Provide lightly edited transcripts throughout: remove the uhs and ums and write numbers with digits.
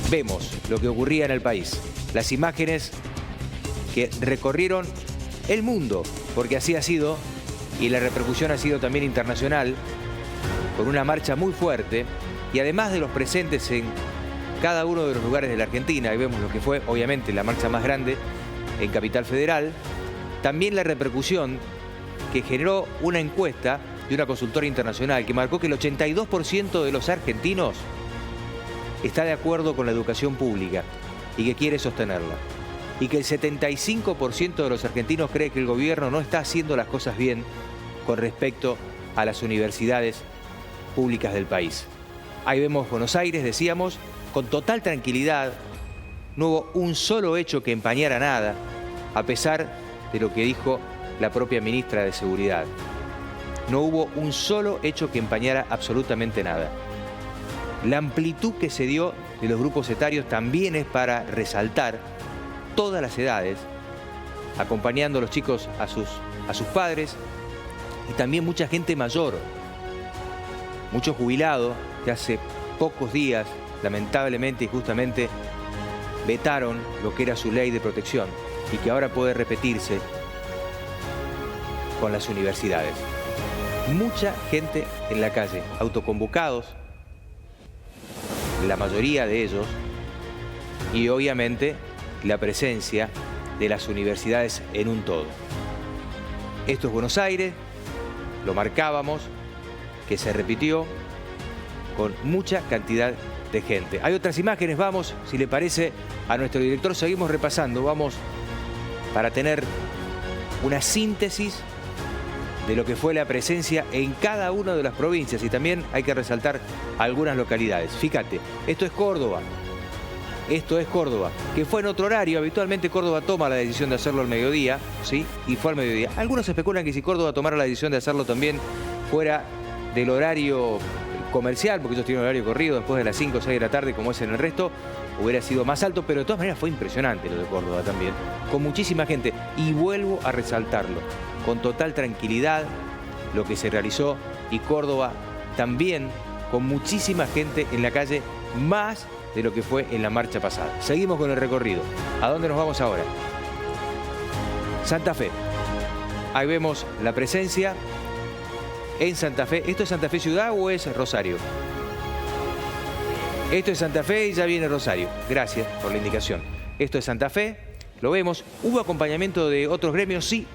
vemos lo que ocurría en el país. Las imágenes que recorrieron el mundo, porque así ha sido, y la repercusión ha sido también internacional, con una marcha muy fuerte, y además de los presentes en cada uno de los lugares de la Argentina, y vemos lo que fue, obviamente, la marcha más grande en Capital Federal, también la repercusión que generó una encuesta de una consultora internacional que marcó que el 82% de los argentinos está de acuerdo con la educación pública y que quiere sostenerla. Y que el 75% de los argentinos cree que el gobierno no está haciendo las cosas bien con respecto a las universidades públicas del país. Ahí vemos Buenos Aires, decíamos, con total tranquilidad. No hubo un solo hecho que empañara nada, a pesar de lo que dijo la propia ministra de Seguridad. No hubo un solo hecho que empañara absolutamente nada. La amplitud que se dio de los grupos etarios también es para resaltar todas las edades, acompañando a los chicos a sus padres, y también mucha gente mayor, muchos jubilados que hace pocos días, lamentablemente y justamente, vetaron lo que era su ley de protección y que ahora puede repetirse con las universidades. Mucha gente en la calle, autoconvocados, la mayoría de ellos, y obviamente la presencia de las universidades en un todo. Esto es Buenos Aires, lo marcábamos, que se repitió con mucha cantidad de gente. Hay otras imágenes, vamos, si le parece a nuestro director, seguimos repasando, vamos para tener una síntesis de lo que fue la presencia en cada una de las provincias, y también hay que resaltar algunas localidades. Fíjate, esto es Córdoba, que fue en otro horario. Habitualmente Córdoba toma la decisión de hacerlo al mediodía, ¿sí? Y fue al mediodía. Algunos especulan que si Córdoba tomara la decisión de hacerlo también fuera del horario comercial, porque ellos tienen horario corrido después de las 5 o 6 de la tarde, como es en el resto, hubiera sido más alto, pero de todas maneras fue impresionante lo de Córdoba también, con muchísima gente. Y vuelvo a resaltarlo, con total tranquilidad lo que se realizó, y Córdoba también con muchísima gente en la calle, más de lo que fue en la marcha pasada. Seguimos con el recorrido. ¿A dónde nos vamos ahora? Santa Fe. Ahí vemos la presencia en Santa Fe. ¿Esto es Santa Fe Ciudad o es Rosario? Esto es Santa Fe y ya viene Rosario. Gracias por la indicación. Esto es Santa Fe, lo vemos. ¿Hubo acompañamiento de otros gremios? Sí.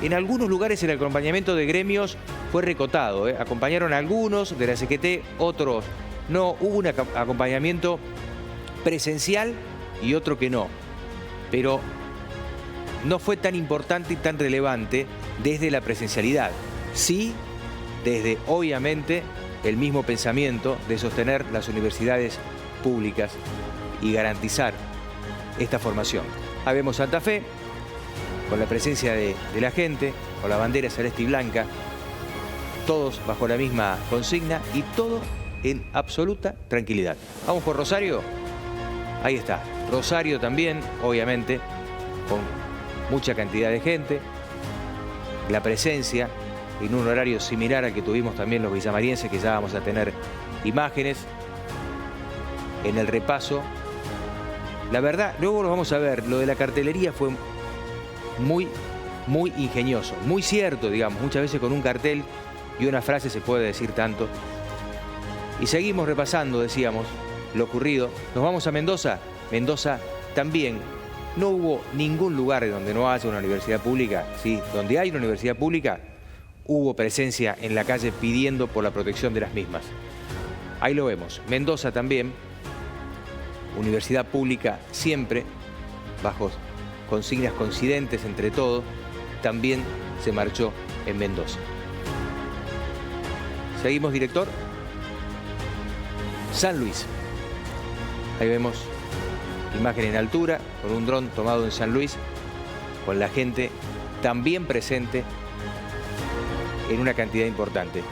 En algunos lugares el acompañamiento de gremios fue recotado. Acompañaron a algunos de la CGT, otros no. Hubo un acompañamiento presencial y otro que no. Pero no fue tan importante y tan relevante desde la presencialidad. Sí, desde, obviamente, el mismo pensamiento de sostener las universidades públicas y garantizar esta formación. Ahí vemos Santa Fe, con la presencia de la gente, con la bandera celeste y blanca, todos bajo la misma consigna y todo en absoluta tranquilidad. Vamos por Rosario. Ahí está, Rosario también, obviamente, con mucha cantidad de gente, la presencia en un horario similar al que tuvimos también los villamarienses, que ya vamos a tener imágenes en el repaso. La verdad, luego lo vamos a ver, lo de la cartelería fue muy ingenioso, muy cierto, digamos. Muchas veces con un cartel y una frase se puede decir tanto. Y seguimos repasando, decíamos, lo ocurrido. Nos vamos a Mendoza. Mendoza también. No hubo ningún lugar donde no haya una universidad pública, ¿sí? Donde hay una universidad pública, hubo presencia en la calle pidiendo por la protección de las mismas. Ahí lo vemos. Mendoza también, universidad pública siempre, bajo consignas coincidentes entre todos, también se marchó en Mendoza. Seguimos, director. San Luis. Ahí vemos imagen en altura, con un dron tomado en San Luis, con la gente también presente en una cantidad importante.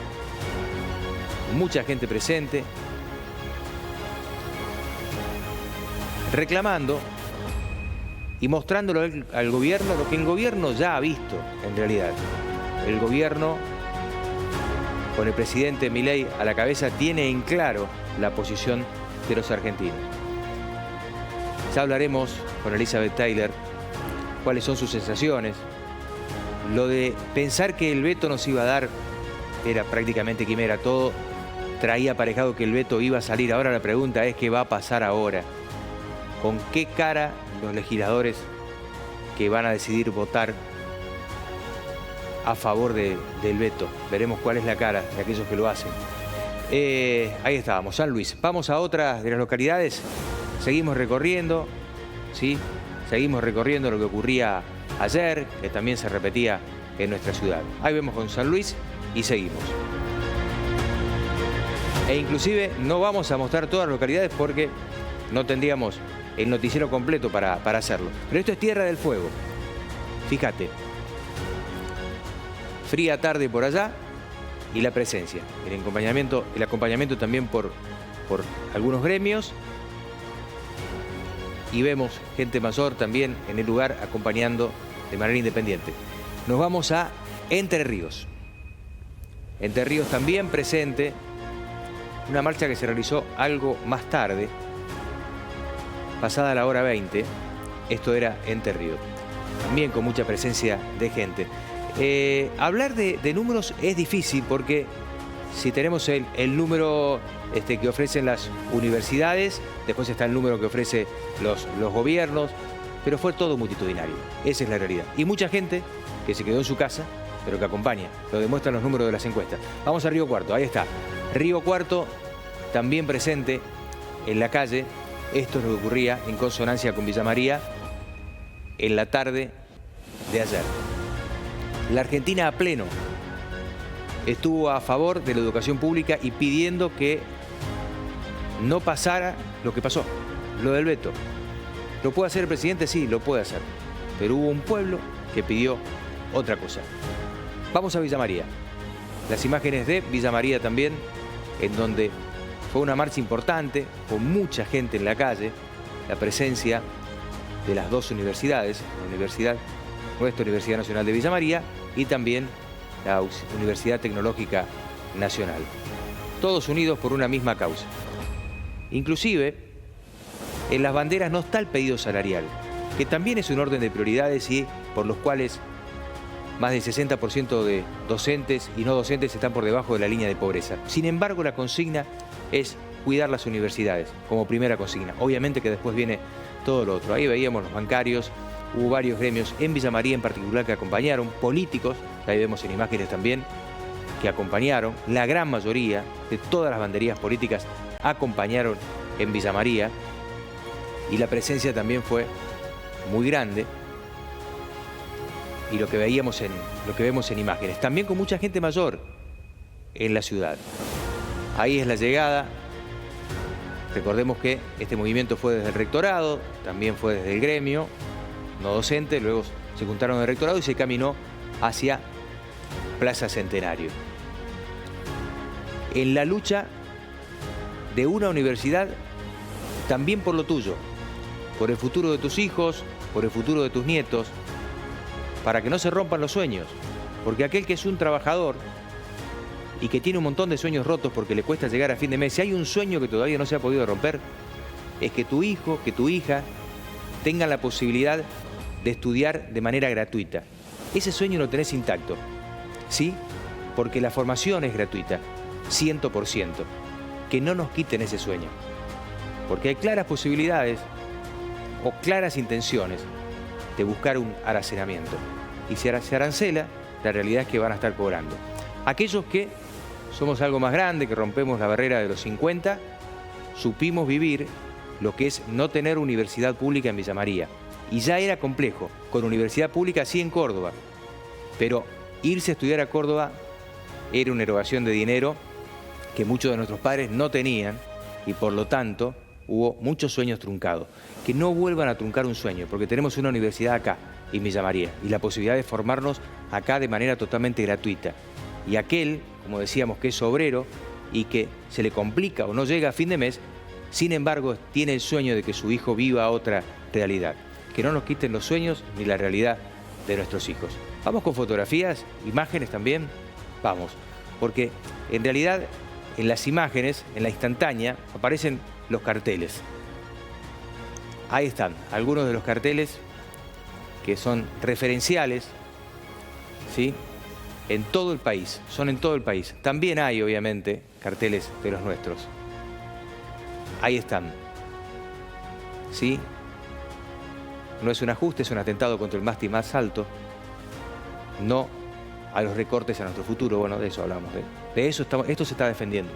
Mucha gente presente, reclamando y mostrándolo al gobierno, lo que el gobierno ya ha visto en realidad. El gobierno, con el presidente Milei a la cabeza, tiene en claro la posición de los argentinos. Ya hablaremos con Elizabeth Taylor cuáles son sus sensaciones. Lo de pensar que el veto nos iba a dar era prácticamente quimera. Todo traía aparejado que el veto iba a salir. Ahora la pregunta es qué va a pasar ahora. ¿Con qué cara los legisladores que van a decidir votar a favor del veto? Veremos cuál es la cara de aquellos que lo hacen. Ahí estábamos, San Luis. Vamos a otras de las localidades. Seguimos recorriendo, ¿sí? Seguimos recorriendo lo que ocurría ayer, que también se repetía en nuestra ciudad. Ahí vemos con San Luis y seguimos. E inclusive no vamos a mostrar todas las localidades porque no tendríamos el noticiero completo para hacerlo. Pero esto es Tierra del Fuego. Fíjate. Fría tarde por allá y la presencia. El acompañamiento también por algunos gremios. Y vemos gente mayor también en el lugar acompañando de manera independiente. Nos vamos a Entre Ríos. Entre Ríos también presente. Una marcha que se realizó algo más tarde, pasada la hora 20. Esto era Entre Ríos. También con mucha presencia de gente. Hablar de números es difícil porque si tenemos el número que ofrecen las universidades, después está el número que ofrecen los gobiernos, pero fue todo multitudinario. Esa es la realidad. Y mucha gente que se quedó en su casa, pero que acompaña. Lo demuestran los números de las encuestas. Vamos a Río Cuarto, ahí está. Río Cuarto también presente en la calle. Esto es lo que ocurría en consonancia con Villa María en la tarde de ayer. La Argentina a pleno estuvo a favor de la educación pública y pidiendo que no pasara lo que pasó, lo del veto. ¿Lo puede hacer el presidente? Sí, lo puede hacer. Pero hubo un pueblo que pidió otra cosa. Vamos a Villa María. Las imágenes de Villa María también, en donde fue una marcha importante, con mucha gente en la calle, la presencia de las dos universidades, nuestra Universidad Nacional de Villa María y también la Universidad Tecnológica Nacional. Todos unidos por una misma causa. Inclusive, en las banderas no está el pedido salarial, que también es un orden de prioridades y por los cuales más del 60% de docentes y no docentes están por debajo de la línea de pobreza. Sin embargo, la consigna es cuidar las universidades como primera consigna. Obviamente que después viene todo lo otro. Ahí veíamos los bancarios, hubo varios gremios en Villa María en particular que acompañaron, políticos, ahí vemos en imágenes también, que acompañaron. La gran mayoría de todas las banderías políticas acompañaron en Villa María y la presencia también fue muy grande. Y lo que vemos en imágenes, también con mucha gente mayor en la ciudad. Ahí es la llegada. Recordemos que este movimiento fue desde el rectorado, también fue desde el gremio, no docente, luego se juntaron en el rectorado y se caminó hacia Plaza Centenario. En la lucha de una universidad, también por lo tuyo, por el futuro de tus hijos, por el futuro de tus nietos, para que no se rompan los sueños, porque aquel que es un trabajador y que tiene un montón de sueños rotos porque le cuesta llegar a fin de mes, si hay un sueño que todavía no se ha podido romper, es que tu hijo, que tu hija tengan la posibilidad de estudiar de manera gratuita. Ese sueño lo tenés intacto, ¿sí? Porque la formación es gratuita, 100%. Que no nos quiten ese sueño, porque hay claras posibilidades o claras intenciones de buscar un arancelamiento. Y si se arancela, la realidad es que van a estar cobrando. Aquellos que somos algo más grande, que rompemos la barrera de los 50, supimos vivir lo que es no tener universidad pública en Villa María. Y ya era complejo, con universidad pública sí en Córdoba, pero irse a estudiar a Córdoba era una erogación de dinero que muchos de nuestros padres no tenían y por lo tanto hubo muchos sueños truncados. Que no vuelvan a truncar un sueño, porque tenemos una universidad acá, en Villa María, y la posibilidad de formarnos acá de manera totalmente gratuita. Y aquel, como decíamos, que es obrero y que se le complica o no llega a fin de mes, sin embargo, tiene el sueño de que su hijo viva otra realidad. Que no nos quiten los sueños ni la realidad de nuestros hijos. Vamos con fotografías, imágenes también, vamos, porque en realidad en las imágenes, en la instantánea, aparecen los carteles. Ahí están algunos de los carteles que son referenciales, ¿sí? En todo el país, son en todo el país. También hay, obviamente, carteles de los nuestros. Ahí están, ¿sí? No es un ajuste, es un atentado contra el mástil más alto. No a los recortes a nuestro futuro. Bueno, de eso hablamos. De eso esto se está defendiendo.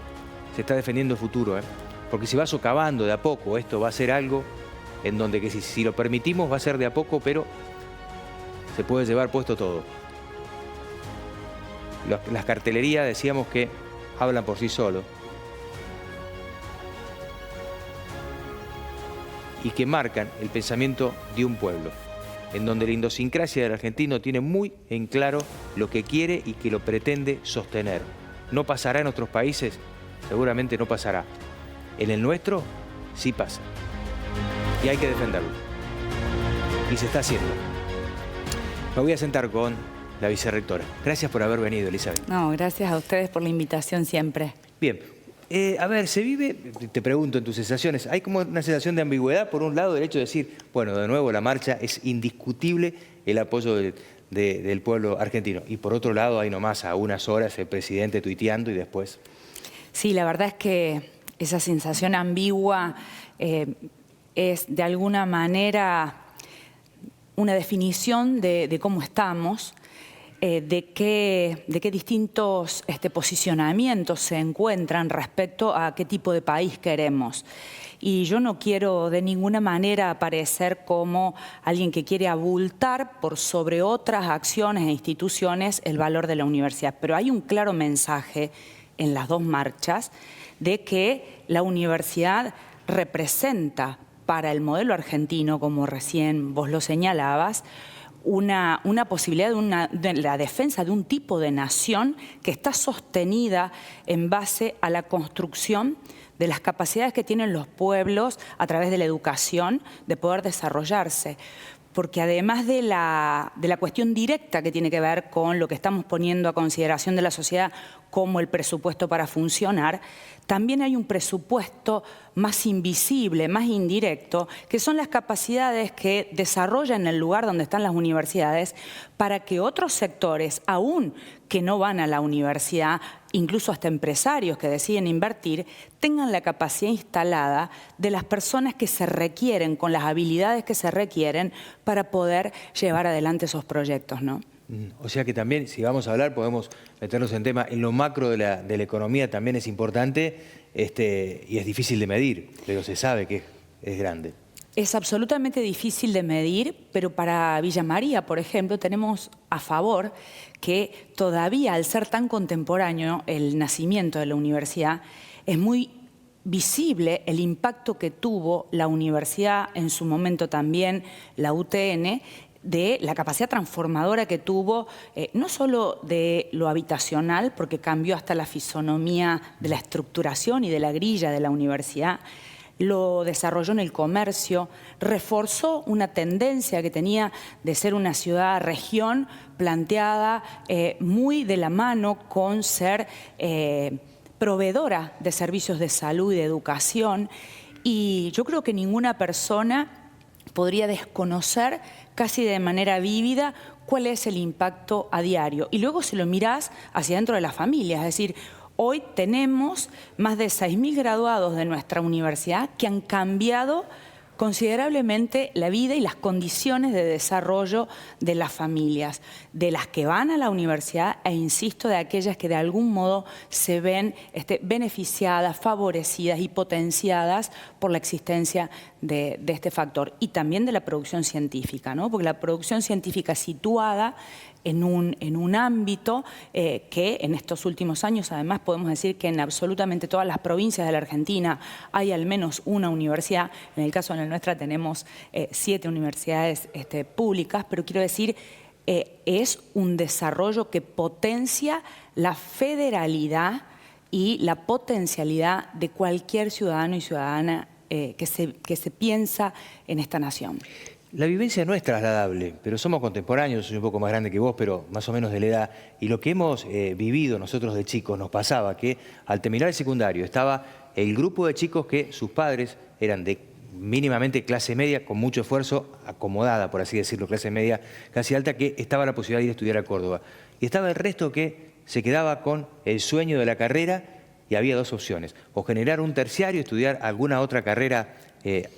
Se está defendiendo el futuro, ¿eh? Porque si va socavando de a poco, esto va a ser algo en donde que si lo permitimos va a ser de a poco, pero se puede llevar puesto todo. Las cartelerías decíamos que hablan por sí solos y que marcan el pensamiento de un pueblo, en donde la idiosincrasia del argentino tiene muy en claro lo que quiere y que lo pretende sostener. No pasará en otros países, seguramente no pasará. En el nuestro sí pasa. Y hay que defenderlo. Y se está haciendo. Me voy a sentar con la vicerrectora. Gracias por haber venido, Elizabeth. No, gracias a ustedes por la invitación siempre. Bien. A ver, se vive, te pregunto en tus sensaciones, hay como una sensación de ambigüedad. Por un lado, el hecho de decir, bueno, de nuevo la marcha, es indiscutible el apoyo del pueblo argentino. Y por otro lado, hay nomás a unas horas el presidente tuiteando y después... Sí, la verdad es que esa sensación ambigua es de alguna manera una definición de cómo estamos, de qué distintos posicionamientos se encuentran respecto a qué tipo de país queremos. Y yo no quiero de ninguna manera aparecer como alguien que quiere abultar por sobre otras acciones e instituciones el valor de la universidad. Pero hay un claro mensaje en las dos marchas de que la universidad representa para el modelo argentino, como recién vos lo señalabas, una posibilidad de la defensa de un tipo de nación que está sostenida en base a la construcción de las capacidades que tienen los pueblos a través de la educación de poder desarrollarse. Porque además de la cuestión directa que tiene que ver con lo que estamos poniendo a consideración de la sociedad como el presupuesto para funcionar, también hay un presupuesto más invisible, más indirecto, que son las capacidades que desarrollan en el lugar donde están las universidades para que otros sectores, aún que no van a la universidad, incluso hasta empresarios que deciden invertir, tengan la capacidad instalada de las personas que se requieren, con las habilidades que se requieren para poder llevar adelante esos proyectos, ¿no? O sea que también, si vamos a hablar, podemos meternos en tema, en lo macro de la economía también es importante y es difícil de medir, pero se sabe que es grande. Es absolutamente difícil de medir, pero para Villa María, por ejemplo, tenemos a favor que todavía, al ser tan contemporáneo el nacimiento de la universidad, es muy visible el impacto que tuvo la universidad, en su momento también la UTN, de la capacidad transformadora que tuvo, no solo de lo habitacional, porque cambió hasta la fisonomía de la estructuración y de la grilla de la universidad, lo desarrolló en el comercio, reforzó una tendencia que tenía de ser una ciudad-región planteada muy de la mano con ser proveedora de servicios de salud y de educación. Y yo creo que ninguna persona podría desconocer casi de manera vívida cuál es el impacto a diario. Y luego si lo mirás hacia dentro de las familias, es decir, hoy tenemos más de 6.000 graduados de nuestra universidad que han cambiado considerablemente la vida y las condiciones de desarrollo de las familias, de las que van a la universidad e, insisto, de aquellas que de algún modo se ven beneficiadas, favorecidas y potenciadas por la existencia de este factor. Y también de la producción científica, ¿no? Porque la producción científica situada en un ámbito que en estos últimos años, además, podemos decir que en absolutamente todas las provincias de la Argentina hay al menos una universidad. En el caso de la nuestra tenemos 7 universidades públicas, pero quiero decir, es un desarrollo que potencia la federalidad y la potencialidad de cualquier ciudadano y ciudadana que se piensa en esta nación. La vivencia no es trasladable, pero somos contemporáneos, soy un poco más grande que vos, pero más o menos de la edad. Y lo que hemos vivido nosotros de chicos, nos pasaba que al terminar el secundario estaba el grupo de chicos que sus padres eran de mínimamente clase media, con mucho esfuerzo, acomodada, por así decirlo, clase media casi alta, que estaba la posibilidad de ir a estudiar a Córdoba. Y estaba el resto que se quedaba con el sueño de la carrera y había dos opciones: o generar un terciario, estudiar alguna otra carrera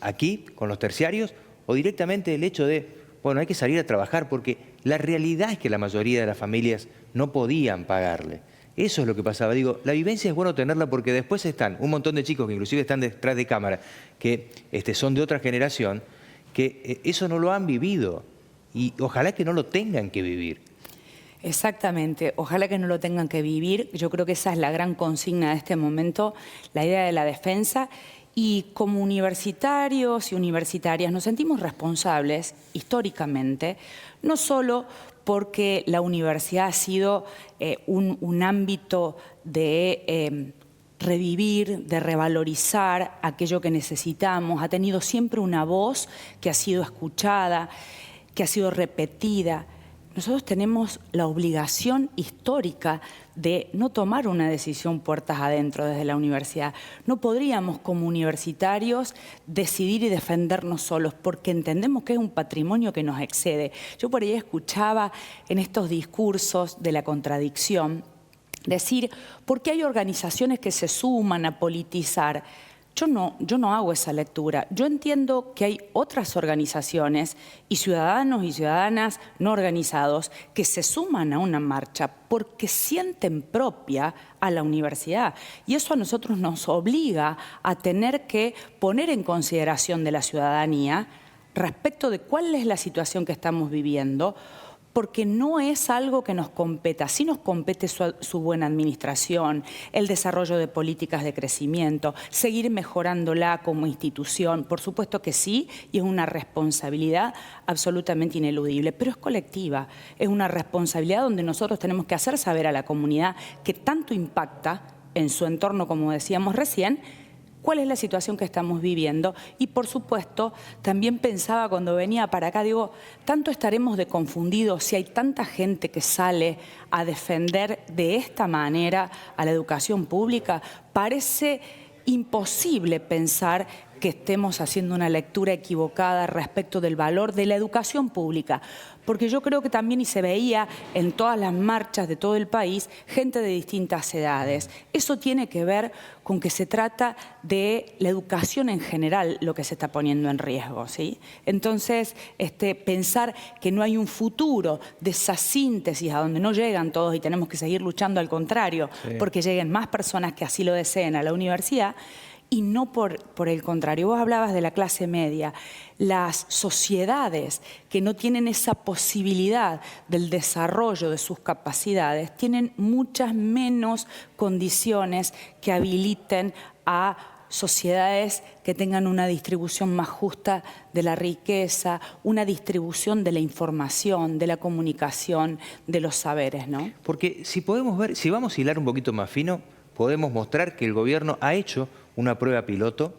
aquí con los terciarios, o directamente el hecho de, bueno, hay que salir a trabajar, porque la realidad es que la mayoría de las familias no podían pagarle. Eso es lo que pasaba. Digo, la vivencia es bueno tenerla porque después están un montón de chicos que inclusive están detrás de cámara, que son de otra generación, que eso no lo han vivido y ojalá que no lo tengan que vivir. Exactamente, ojalá que no lo tengan que vivir. Yo creo que esa es la gran consigna de este momento, la idea de la defensa. Y como universitarios y universitarias nos sentimos responsables históricamente, no solo porque la universidad ha sido un ámbito de revivir, de revalorizar aquello que necesitamos, ha tenido siempre una voz que ha sido escuchada, que ha sido repetida. Nosotros tenemos la obligación histórica de no tomar una decisión puertas adentro desde la universidad. No podríamos como universitarios decidir y defendernos solos porque entendemos que es un patrimonio que nos excede. Yo por ahí escuchaba en estos discursos de la contradicción decir, ¿por qué hay organizaciones que se suman a politizar? Yo no hago esa lectura. Yo entiendo que hay otras organizaciones y ciudadanos y ciudadanas no organizados que se suman a una marcha porque sienten propia a la universidad. Y eso a nosotros nos obliga a tener que poner en consideración de la ciudadanía respecto de cuál es la situación que estamos viviendo, porque no es algo que nos competa. Sí nos compete su buena administración, el desarrollo de políticas de crecimiento, seguir mejorándola como institución. Por supuesto que sí, y es una responsabilidad absolutamente ineludible, pero es colectiva. Es una responsabilidad donde nosotros tenemos que hacer saber a la comunidad que tanto impacta en su entorno, como decíamos recién, cuál es la situación que estamos viviendo. Y por supuesto, también pensaba cuando venía para acá, digo, tanto estaremos de confundidos si hay tanta gente que sale a defender de esta manera a la educación pública. Parece imposible pensar que estemos haciendo una lectura equivocada respecto del valor de la educación pública, porque yo creo que también, y se veía en todas las marchas de todo el país, gente de distintas edades. Eso tiene que ver con que se trata de la educación en general lo que se está poniendo en riesgo, ¿sí? Entonces, pensar que no hay un futuro de esa síntesis a donde no llegan todos y tenemos que seguir luchando al contrario, sí, porque lleguen más personas que así lo deseen a la universidad, y no por el contrario. Vos hablabas de la clase media. Las sociedades que no tienen esa posibilidad del desarrollo de sus capacidades tienen muchas menos condiciones que habiliten a sociedades que tengan una distribución más justa de la riqueza, una distribución de la información, de la comunicación, de los saberes, ¿no? Porque si podemos ver, si vamos a hilar un poquito más fino, podemos mostrar que el gobierno ha hecho una prueba piloto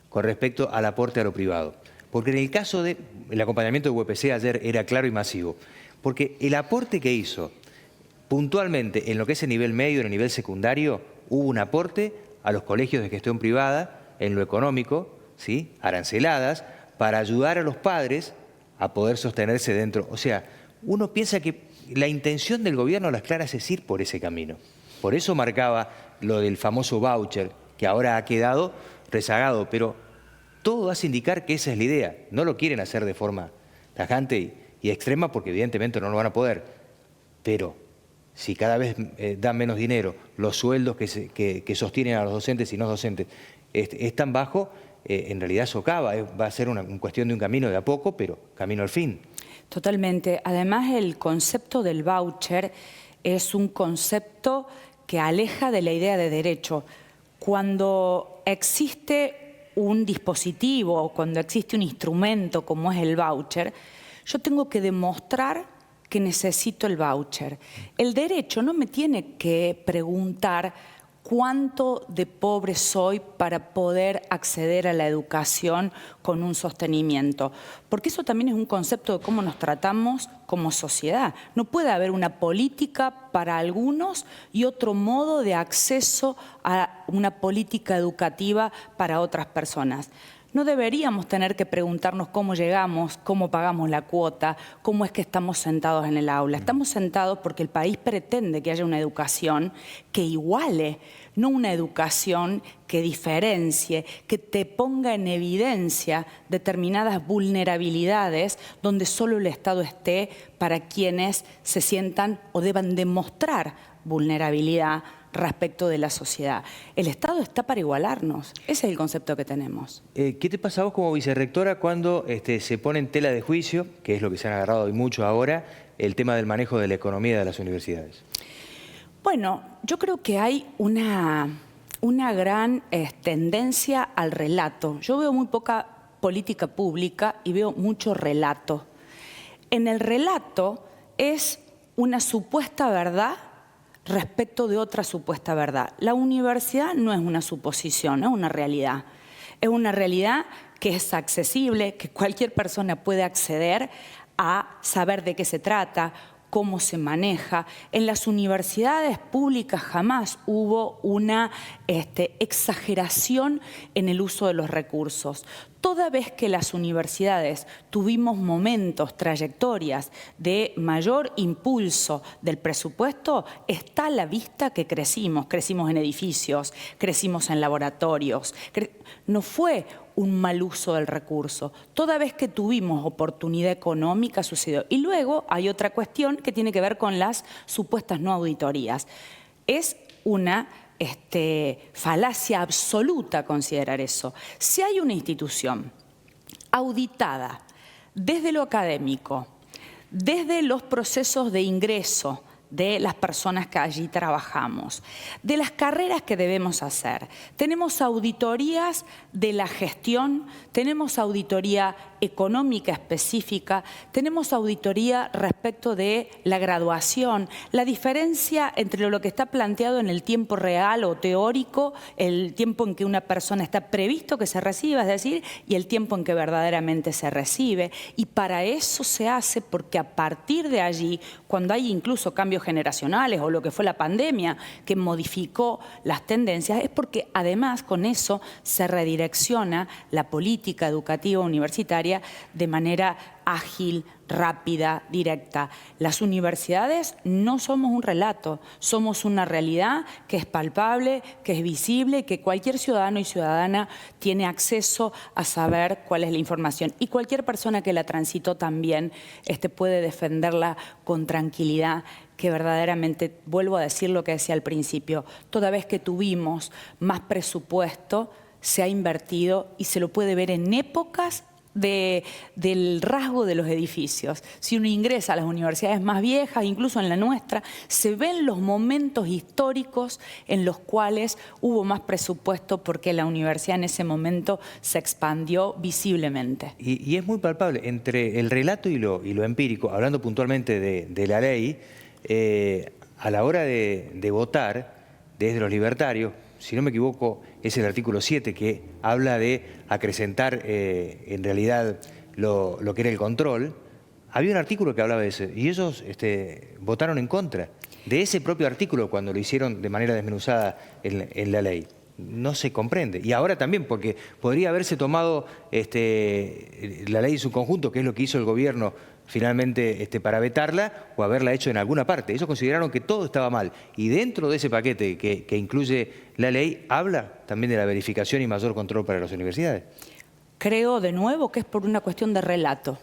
con respecto al aporte a lo privado. Porque en el caso del acompañamiento de UPC ayer era claro y masivo. Porque el aporte que hizo puntualmente en lo que es el nivel medio, en el nivel secundario, hubo un aporte a los colegios de gestión privada en lo económico, ¿sí?, aranceladas, para ayudar a los padres a poder sostenerse dentro. O sea, uno piensa que la intención del gobierno a las claras es ir por ese camino. Por eso marcaba lo del famoso voucher, que ahora ha quedado rezagado, pero todo hace indicar que esa es la idea. No lo quieren hacer de forma tajante y extrema porque evidentemente no lo van a poder. Pero si cada vez dan menos dinero, los sueldos que sostienen a los docentes y no docentes es tan bajo, en realidad socava. Va a ser una cuestión de un camino de a poco, pero camino al fin. Totalmente. Además, el concepto del voucher es un concepto que aleja de la idea de derecho. Cuando existe un dispositivo, cuando existe un instrumento como es el voucher, yo tengo que demostrar que necesito el voucher. El derecho no me tiene que preguntar cuánto de pobre soy para poder acceder a la educación con un sostenimiento, porque eso también es un concepto de cómo nos tratamos como sociedad. No puede haber una política para algunos y otro modo de acceso a una política educativa para otras personas. no deberíamos tener que preguntarnos cómo llegamos, cómo pagamos la cuota, cómo es que estamos sentados en el aula. Estamos sentados porque el país pretende que haya una educación que iguale, no una educación que diferencie, que te ponga en evidencia determinadas vulnerabilidades donde solo el Estado esté para quienes se sientan o deban demostrar vulnerabilidad respecto de la sociedad. El Estado está para igualarnos. Ese es el concepto que tenemos. ¿Qué te pasa a vos como vicerrectora cuando se pone en tela de juicio, que es lo que se han agarrado hoy mucho ahora, el tema del manejo de la economía de las universidades? Bueno, yo creo que hay una gran tendencia al relato. Yo veo muy poca política pública y veo mucho relato. En el relato es una supuesta verdad respecto de otra supuesta verdad. La universidad no es una suposición, es una realidad. Es una realidad que es accesible, que cualquier persona puede acceder a saber de qué se trata, cómo se maneja. En las universidades públicas jamás hubo una exageración en el uso de los recursos. Toda vez que las universidades tuvimos momentos, trayectorias de mayor impulso del presupuesto, está a la vista que crecimos. Crecimos en edificios, crecimos en laboratorios. No fue un mal uso del recurso. Toda vez que tuvimos oportunidad económica sucedió. Y luego hay otra cuestión que tiene que ver con las supuestas no auditorías. Es una falacia absoluta considerar eso. Si hay una institución auditada desde lo académico, desde los procesos de ingreso de las personas que allí trabajamos, de las carreras que debemos hacer. Tenemos auditorías de la gestión, tenemos auditoría económica específica, tenemos auditoría respecto de la graduación, la diferencia entre lo que está planteado en el tiempo real o teórico, el tiempo en que una persona está previsto que se reciba, es decir, y el tiempo en que verdaderamente se recibe. Y para eso se hace porque a partir de allí, cuando hay incluso cambios generacionales o lo que fue la pandemia que modificó las tendencias, es porque además con eso se redirecciona la política educativa universitaria de manera ágil, rápida, directa. Las universidades no somos un relato, somos una realidad que es palpable, que es visible, que cualquier ciudadano y ciudadana tiene acceso a saber cuál es la información. Y cualquier persona que la transitó también puede defenderla con tranquilidad, que verdaderamente, vuelvo a decir lo que decía al principio, toda vez que tuvimos más presupuesto, se ha invertido y se lo puede ver en épocas del rasgo de los edificios. Si uno ingresa a las universidades más viejas, incluso en la nuestra, se ven los momentos históricos en los cuales hubo más presupuesto porque la universidad en ese momento se expandió visiblemente. Y es muy palpable entre el relato y lo empírico, hablando puntualmente de la ley, a la hora de votar desde los libertarios, si no me equivoco, es el artículo 7 que habla de acrecentar en realidad lo que era el control. Había un artículo que hablaba de eso y ellos votaron en contra de ese propio artículo cuando lo hicieron de manera desmenuzada en la ley. No se comprende. Y ahora también, porque podría haberse tomado la ley en su conjunto, que es lo que hizo el gobierno finalmente para vetarla, o haberla hecho en alguna parte. Ellos consideraron que todo estaba mal. Y dentro de ese paquete que incluye la ley, habla también de la verificación y mayor control para las universidades. Creo de nuevo que es por una cuestión de relato,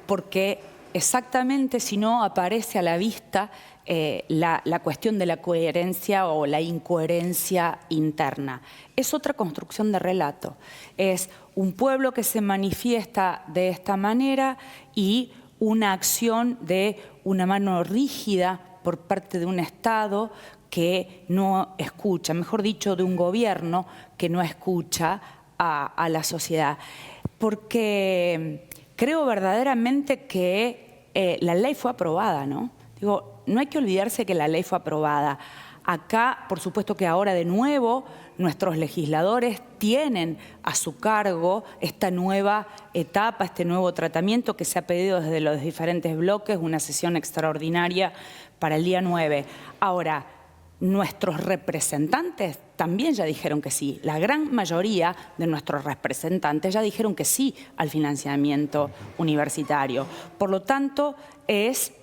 porque exactamente si no aparece a la vista la cuestión de la coherencia o la incoherencia interna. Es otra construcción de relato. Es un pueblo que se manifiesta de esta manera y una acción de una mano rígida por parte de un Estado que no escucha, mejor dicho, de un gobierno que no escucha a la sociedad. Porque creo verdaderamente que la ley fue aprobada, ¿no? Digo, no hay que olvidarse que la ley fue aprobada. Acá, por supuesto que ahora de nuevo, nuestros legisladores tienen a su cargo esta nueva etapa, este nuevo tratamiento que se ha pedido desde los diferentes bloques, una sesión extraordinaria para el día 9. Ahora, Nuestros representantes también ya dijeron que sí. La gran mayoría de nuestros representantes ya dijeron que sí al financiamiento universitario. Por lo tanto, es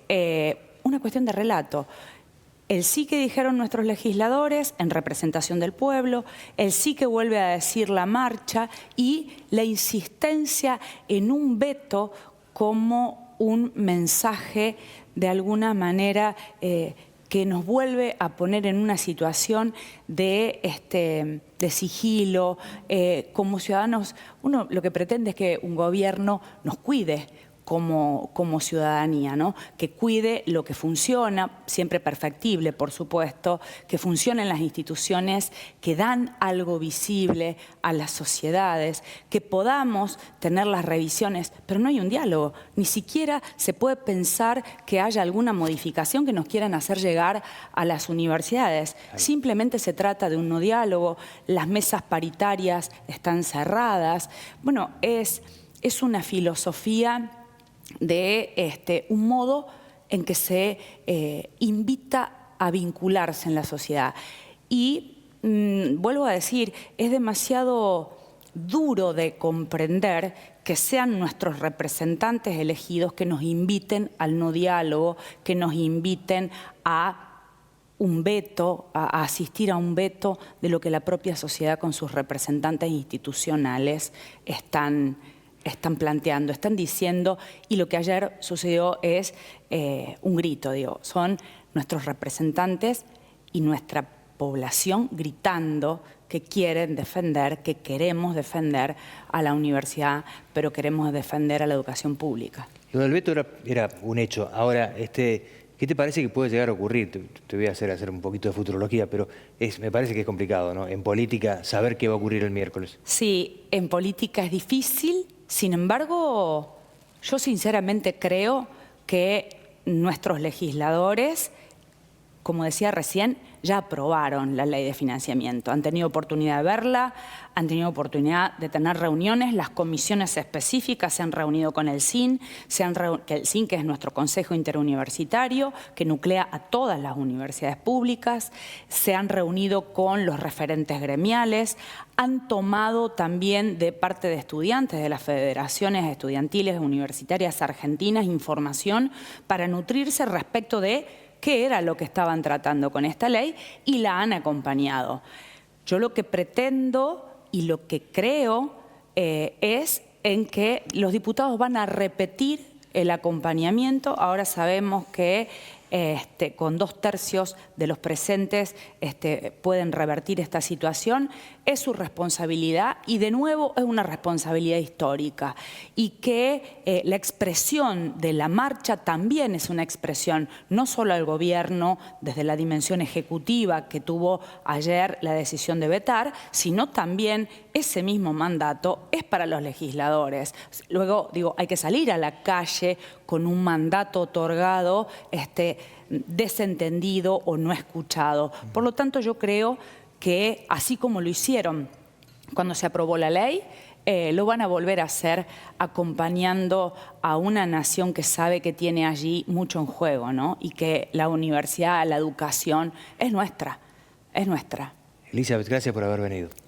una cuestión de relato. El sí que dijeron nuestros legisladores en representación del pueblo, el sí que vuelve a decir la marcha y la insistencia en un veto como un mensaje de alguna manera que nos vuelve a poner en una situación de sigilo. Como ciudadanos, uno lo que pretende es que un gobierno nos cuide como ciudadanía, ¿no? Que cuide lo que funciona, siempre perfectible, por supuesto, que funcionen las instituciones que dan algo visible a las sociedades, que podamos tener las revisiones, pero no hay un diálogo. Ni siquiera se puede pensar que haya alguna modificación que nos quieran hacer llegar a las universidades. Simplemente se trata de un no diálogo, las mesas paritarias están cerradas. Bueno, es una filosofía de un modo en que se invita a vincularse en la sociedad. Y vuelvo a decir, es demasiado duro de comprender que sean nuestros representantes elegidos que nos inviten al no diálogo, que nos inviten a un veto, a asistir a un veto de lo que la propia sociedad con sus representantes institucionales están planteando, están diciendo, y lo que ayer sucedió es un grito, digo, son nuestros representantes y nuestra población gritando que quieren defender, que queremos defender a la universidad, pero queremos defender a la educación pública. Lo del veto era un hecho. Ahora, ¿qué te parece que puede llegar a ocurrir? Te voy a hacer un poquito de futurología, pero me parece que es complicado, ¿no? En política, saber qué va a ocurrir el miércoles. Sí, en política es difícil. Sin embargo, yo sinceramente creo que nuestros legisladores, como decía recién, ya aprobaron la ley de financiamiento. Han tenido oportunidad de verla, han tenido oportunidad de tener reuniones, las comisiones específicas se han reunido con el CIN, el CIN, que es nuestro Consejo Interuniversitario, que nuclea a todas las universidades públicas, se han reunido con los referentes gremiales, han tomado también de parte de estudiantes de las federaciones estudiantiles universitarias argentinas información para nutrirse respecto de qué era lo que estaban tratando con esta ley y la han acompañado. Yo lo que pretendo y lo que creo es en que los diputados van a repetir el acompañamiento. Ahora sabemos que con 2/3 de los presentes pueden revertir esta situación. Es su responsabilidad y de nuevo es una responsabilidad histórica y que la expresión de la marcha también es una expresión no solo al gobierno desde la dimensión ejecutiva que tuvo ayer la decisión de vetar, sino también ese mismo mandato es para los legisladores. Luego, digo, hay que salir a la calle con un mandato otorgado desentendido o no escuchado. Por lo tanto, yo creo que así como lo hicieron cuando se aprobó la ley, lo van a volver a hacer acompañando a una nación que sabe que tiene allí mucho en juego, ¿no? Y que la universidad, la educación es nuestra, es nuestra. Elizabeth, gracias por haber venido.